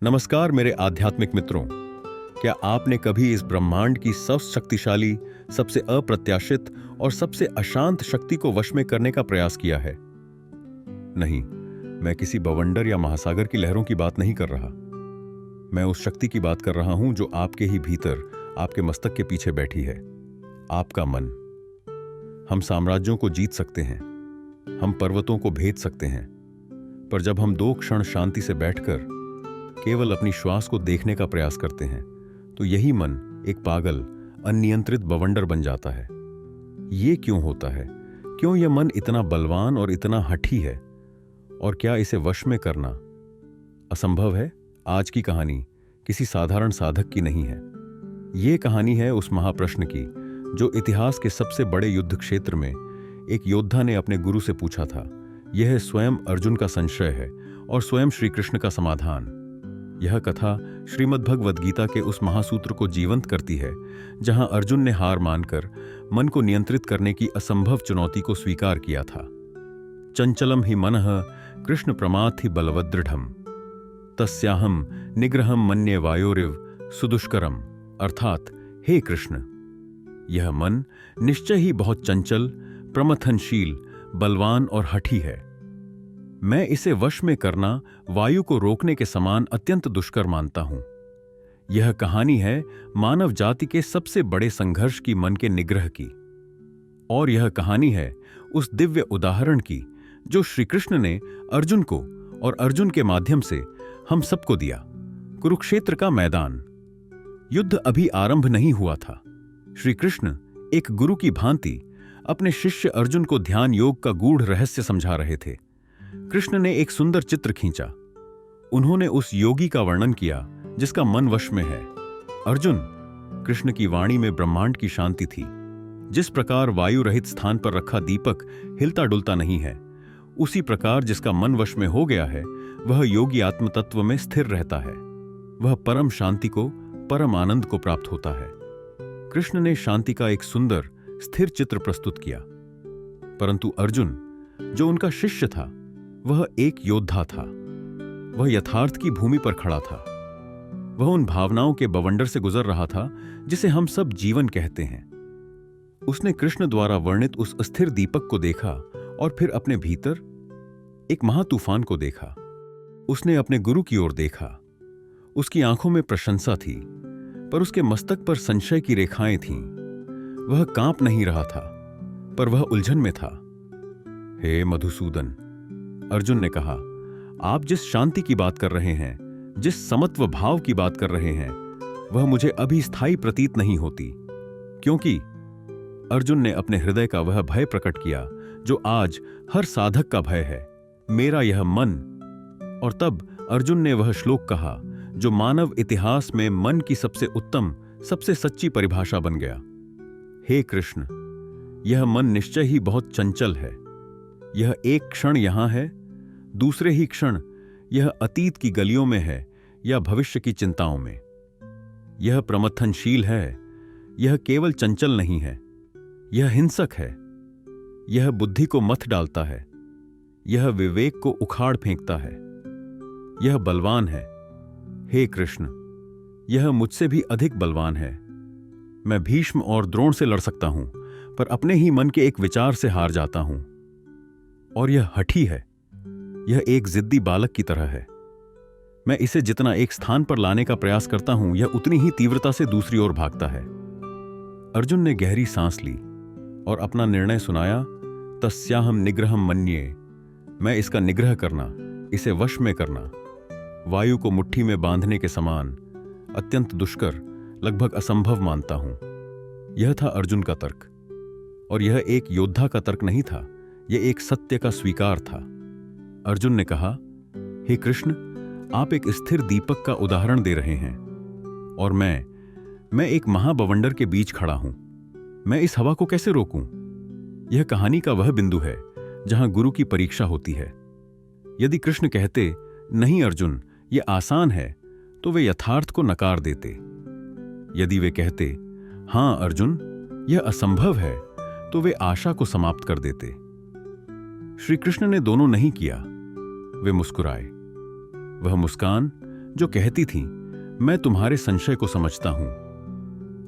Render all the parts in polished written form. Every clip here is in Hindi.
नमस्कार मेरे आध्यात्मिक मित्रों। क्या आपने कभी इस ब्रह्मांड की सबसे शक्तिशाली, सबसे अप्रत्याशित और सबसे अशांत शक्ति को वश में करने का प्रयास किया है? नहीं, मैं किसी बवंडर या महासागर की लहरों की बात नहीं कर रहा। मैं उस शक्ति की बात कर रहा हूं जो आपके ही भीतर, आपके मस्तक के पीछे बैठी है, आपका मन। हम साम्राज्यों को जीत सकते हैं, हम पर्वतों को भेद सकते हैं, पर जब हम 2 क्षण शांति से बैठकर केवल अपनी श्वास को देखने का प्रयास करते हैं तो यही मन एक पागल, अनियंत्रित बवंडर बन जाता है। ये क्यों होता है? क्यों यह मन इतना बलवान और इतना हठी है? और क्या इसे वश में करना असंभव है? आज की कहानी किसी साधारण साधक की नहीं है। ये कहानी है उस महाप्रश्न की जो इतिहास के सबसे बड़े युद्ध क्षेत्र में एक योद्धा ने अपने गुरु से पूछा था। यह स्वयं अर्जुन का संशय है और स्वयं श्री कृष्ण का समाधान। यह कथा श्रीमद् भगवद गीता के उस महासूत्र को जीवंत करती है जहां अर्जुन ने हार मानकर मन को नियंत्रित करने की असंभव चुनौती को स्वीकार किया था। चंचलम ही मनः कृष्ण प्रमाथि बलवदृढ़म् तस्याहम निग्रहम मन्ये वायोरिव सुदुष्करम। अर्थात, हे कृष्ण, यह मन निश्चय ही बहुत चंचल, प्रमथनशील, बलवान और हठी है। मैं इसे वश में करना वायु को रोकने के समान अत्यंत दुष्कर मानता हूं। यह कहानी है मानव जाति के सबसे बड़े संघर्ष की, मन के निग्रह की। और यह कहानी है उस दिव्य उदाहरण की जो श्री कृष्ण ने अर्जुन को और अर्जुन के माध्यम से हम सबको दिया। कुरुक्षेत्र का मैदान। युद्ध अभी आरंभ नहीं हुआ था। श्री कृष्ण एक गुरु की भांति अपने शिष्य अर्जुन को ध्यान योग का गूढ़ रहस्य समझा रहे थे। कृष्ण ने एक सुंदर चित्र खींचा। उन्होंने उस योगी का वर्णन किया जिसका मन वश में है। अर्जुन, कृष्ण की वाणी में ब्रह्मांड की शांति थी। जिस प्रकार वायु रहित स्थान पर रखा दीपक हिलता डुलता नहीं है, उसी प्रकार जिसका मन वश में हो गया है वह योगी आत्म तत्व में स्थिर रहता है। वह परम शांति को, परम आनंद को प्राप्त होता है। कृष्ण ने शांति का एक सुंदर स्थिर चित्र प्रस्तुत किया, परंतु अर्जुन जो उनका शिष्य था वह एक योद्धा था। वह यथार्थ की भूमि पर खड़ा था। वह उन भावनाओं के बवंडर से गुजर रहा था जिसे हम सब जीवन कहते हैं। उसने कृष्ण द्वारा वर्णित उस अस्थिर दीपक को देखा और फिर अपने भीतर एक महातूफान को देखा। उसने अपने गुरु की ओर देखा। उसकी आंखों में प्रशंसा थी, पर उसके मस्तक पर संशय की रेखाएं थीं। वह कांप नहीं रहा था, पर वह उलझन में था। हे मधुसूदन, अर्जुन ने कहा, आप जिस शांति की बात कर रहे हैं, जिस समत्व भाव की बात कर रहे हैं, वह मुझे अभी स्थायी प्रतीत नहीं होती। क्योंकि अर्जुन ने अपने हृदय का वह भय प्रकट किया जो आज हर साधक का भय है, मेरा यह मन। और तब अर्जुन ने वह श्लोक कहा जो मानव इतिहास में मन की सबसे उत्तम, सबसे सच्ची परिभाषा बन गया। हे कृष्ण, यह मन निश्चय ही बहुत चंचल है। यह एक क्षण यहां है, दूसरे ही क्षण यह अतीत की गलियों में है या भविष्य की चिंताओं में। यह प्रमथनशील है। यह केवल चंचल नहीं है, यह हिंसक है। यह बुद्धि को मथ डालता है। यह विवेक को उखाड़ फेंकता है। यह बलवान है। हे कृष्ण, यह मुझसे भी अधिक बलवान है। मैं भीष्म और द्रोण से लड़ सकता हूं, पर अपने ही मन के एक विचार से हार जाता हूं। और यह हठी है। यह एक जिद्दी बालक की तरह है। मैं इसे जितना एक स्थान पर लाने का प्रयास करता हूं, यह उतनी ही तीव्रता से दूसरी ओर भागता है। अर्जुन ने गहरी सांस ली और अपना निर्णय सुनाया। तस्याहम निग्रहम मन्ये। मैं इसका निग्रह करना, इसे वश में करना, वायु को मुट्ठी में बांधने के समान अत्यंत दुष्कर, लगभग असंभव मानता हूं। यह था अर्जुन का तर्क। और यह एक योद्धा का तर्क नहीं था, यह एक सत्य का स्वीकार था। अर्जुन ने कहा, हे कृष्ण, आप एक स्थिर दीपक का उदाहरण दे रहे हैं और मैं एक महाबवंडर के बीच खड़ा हूं। मैं इस हवा को कैसे रोकूं? यह कहानी का वह बिंदु है जहां गुरु की परीक्षा होती है। यदि कृष्ण कहते, नहीं अर्जुन, यह आसान है, तो वे यथार्थ को नकार देते। यदि वे कहते, हां अर्जुन, यह असंभव है, तो वे आशा को समाप्त कर देते। श्री कृष्ण ने दोनों नहीं किया। वे मुस्कुराए। वह मुस्कान जो कहती थीं, मैं तुम्हारे संशय को समझता हूं।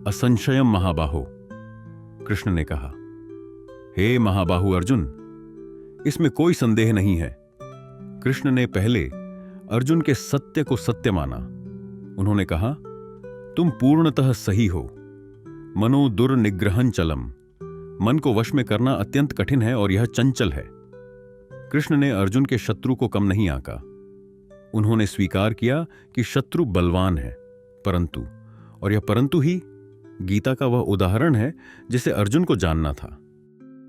असंशयम महाबाहो, कृष्ण ने कहा। हे महाबाहु अर्जुन, इसमें कोई संदेह नहीं है। कृष्ण ने पहले अर्जुन के सत्य को सत्य माना। उन्होंने कहा, तुम पूर्णतः सही हो। मनो दुर्निग्रहं चलम, मन को वश में करना अत्यंत कठिन है और यह चंचल है। कृष्ण ने अर्जुन के शत्रु को कम नहीं आंका। उन्होंने स्वीकार किया कि शत्रु बलवान है, परंतु, और यह परंतु ही गीता का वह उदाहरण है जिसे अर्जुन को जानना था।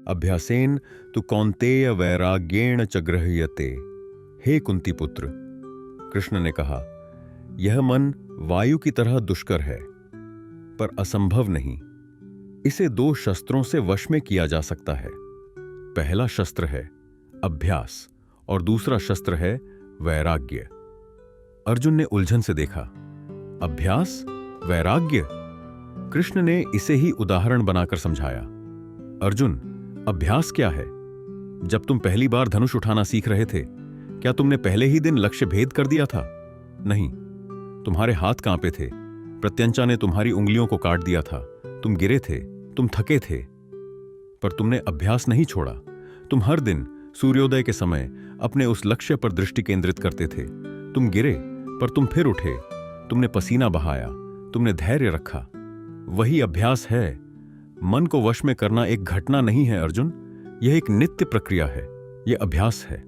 अभ्यासेन तु कौन्तेय वैराग्येण च गृह्यते। हे कुंती पुत्र, कृष्ण ने कहा, यह मन वायु की तरह दुष्कर है, पर असंभव नहीं। इसे 2 शस्त्रों से वश में किया जा सकता है। पहला शस्त्र है अभ्यास और दूसरा शस्त्र है वैराग्य। अर्जुन ने उलझन से देखा, अभ्यास, वैराग्य? कृष्ण ने इसे ही उदाहरण बनाकर समझाया। अर्जुन, अभ्यास क्या है? जब तुम पहली बार धनुष उठाना सीख रहे थे, क्या तुमने पहले ही दिन लक्ष्य भेद कर दिया था? नहीं, तुम्हारे हाथ कांपे थे, प्रत्यंचा ने तुम्हारी उंगलियों को काट दिया था, तुम गिरे थे, तुम थके थे, पर तुमने अभ्यास नहीं छोड़ा। तुम हर दिन सूर्योदय के समय अपने उस लक्ष्य पर दृष्टि केंद्रित करते थे। तुम गिरे, पर तुम फिर उठे, तुमने पसीना बहाया, तुमने धैर्य रखा। वही अभ्यास है। मन को वश में करना एक घटना नहीं है अर्जुन, यह एक नित्य प्रक्रिया है, यह अभ्यास है।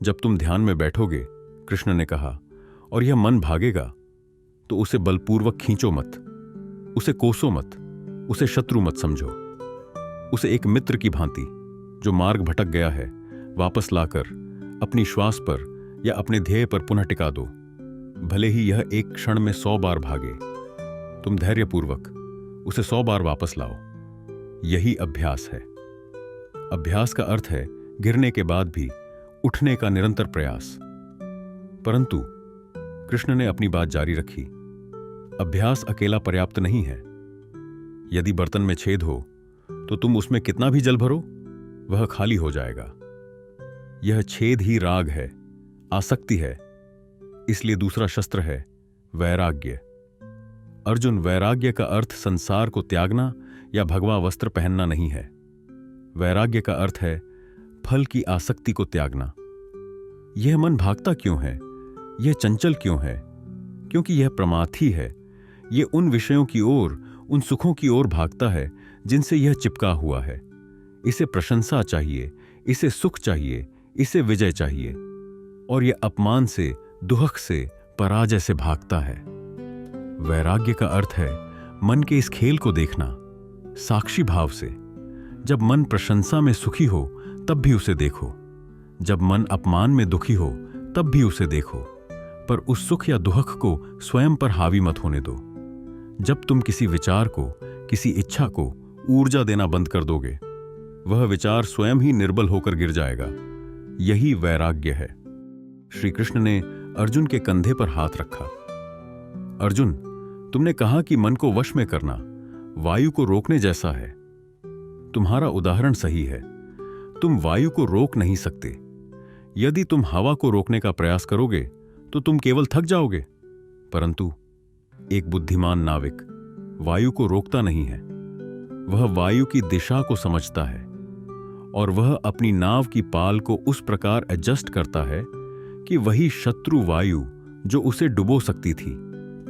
जब तुम ध्यान में बैठोगे, कृष्ण ने कहा, और यह मन भागेगा, तो उसे बलपूर्वक खींचो मत, उसे कोसो मत, उसे शत्रु मत समझो। उसे एक मित्र की भांति जो मार्ग भटक गया है वापस लाकर अपनी श्वास पर या अपने ध्येय पर पुनः टिका दो, भले ही यह एक क्षण में 100 बार भागे। तुम धैर्यपूर्वक उसे 100 बार वापस लाओ। यही अभ्यास है। अभ्यास का अर्थ है गिरने के बाद भी उठने का निरंतर प्रयास। परंतु कृष्ण ने अपनी बात जारी रखी, अभ्यास अकेला पर्याप्त नहीं है। यदि बर्तन में छेद हो तो तुम उसमें कितना भी जल भरो, वह खाली हो जाएगा। यह छेद ही राग है, आसक्ति है। इसलिए दूसरा शस्त्र है वैराग्य। अर्जुन, वैराग्य का अर्थ संसार को त्यागना या भगवा वस्त्र पहनना नहीं है। वैराग्य का अर्थ है फल की आसक्ति को त्यागना। यह मन भागता क्यों है, यह चंचल क्यों है? क्योंकि यह प्रमाथी है। यह उन विषयों की ओर, उन सुखों की ओर भागता है जिनसे यह चिपका हुआ है। इसे प्रशंसा चाहिए, इसे सुख चाहिए, इसे विजय चाहिए, और यह अपमान से, दुहक से, पराजय से भागता है। वैराग्य का अर्थ है मन के इस खेल को देखना साक्षी भाव से। जब मन प्रशंसा में सुखी हो तब भी उसे देखो, जब मन अपमान में दुखी हो तब भी उसे देखो, पर उस सुख या दुहक को स्वयं पर हावी मत होने दो। जब तुम किसी विचार को, किसी इच्छा को ऊर्जा देना बंद कर दोगे, वह विचार स्वयं ही निर्बल होकर गिर जाएगा। यही वैराग्य है। श्री कृष्ण ने अर्जुन के कंधे पर हाथ रखा। अर्जुन, तुमने कहा कि मन को वश में करना वायु को रोकने जैसा है। तुम्हारा उदाहरण सही है। तुम वायु को रोक नहीं सकते। यदि तुम हवा को रोकने का प्रयास करोगे तो तुम केवल थक जाओगे। परंतु एक बुद्धिमान नाविक वायु को रोकता नहीं है। वह वायु की दिशा को समझता है और वह अपनी नाव की पाल को उस प्रकार एडजस्ट करता है कि वही शत्रु वायु जो उसे डुबो सकती थी,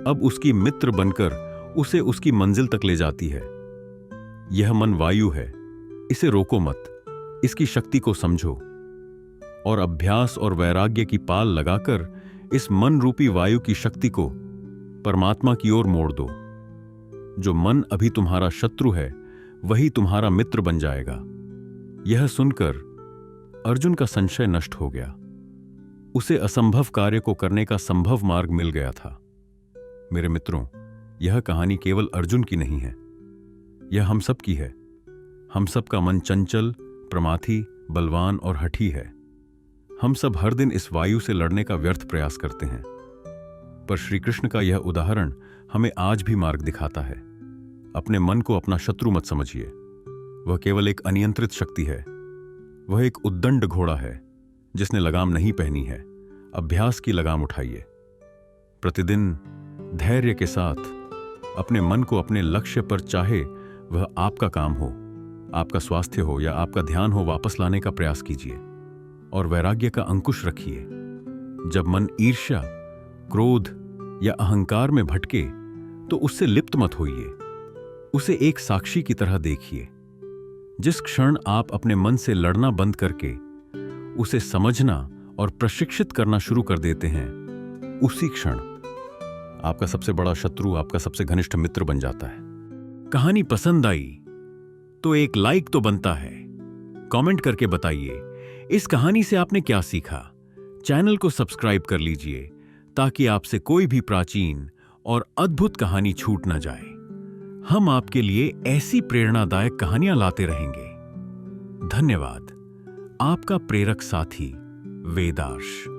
अब उसकी मित्र बनकर उसे उसकी मंजिल तक ले जाती है। यह मन वायु है, इसे रोको मत, इसकी शक्ति को समझो और अभ्यास और वैराग्य की पाल लगाकर इस मन रूपी वायु की शक्ति को परमात्मा की ओर मोड़ दो। जो मन अभी तुम्हारा शत्रु है वही तुम्हारा मित्र बन जाएगा। यह सुनकर अर्जुन का संशय नष्ट हो गया। उसे असंभव कार्य को करने का संभव मार्ग मिल गया था। मेरे मित्रों, यह कहानी केवल अर्जुन की नहीं है, यह हम सब की है। हम सब का मन चंचल, प्रमाथी, बलवान और हठी है। हम सब हर दिन इस वायु से लड़ने का व्यर्थ प्रयास करते हैं, पर श्री कृष्ण का यह उदाहरण हमें आज भी मार्ग दिखाता है। अपने मन को अपना शत्रु मत समझिए। वह केवल एक अनियंत्रित शक्ति है। वह एक उद्दंड घोड़ा है जिसने लगाम नहीं पहनी है। अभ्यास की लगाम उठाइए। प्रतिदिन धैर्य के साथ अपने मन को अपने लक्ष्य पर, चाहे वह आपका काम हो, आपका स्वास्थ्य हो या आपका ध्यान हो, वापस लाने का प्रयास कीजिए और वैराग्य का अंकुश रखिए। जब मन ईर्ष्या, क्रोध या अहंकार में भटके तो उससे लिप्त मत होइए, उसे एक साक्षी की तरह देखिए। जिस क्षण आप अपने मन से लड़ना बंद करके उसे समझना और प्रशिक्षित करना शुरू कर देते हैं, उसी क्षण आपका सबसे बड़ा शत्रु आपका सबसे घनिष्ठ मित्र बन जाता है। कहानी पसंद आई तो एक लाइक तो बनता है। कमेंट करके बताइए इस कहानी से आपने क्या सीखा। चैनल को सब्सक्राइब कर लीजिए ताकि आपसे कोई भी प्राचीन और अद्भुत कहानी छूट न जाए। हम आपके लिए ऐसी प्रेरणादायक कहानियां लाते रहेंगे। धन्यवाद। आपका प्रेरक साथी वेदार्श।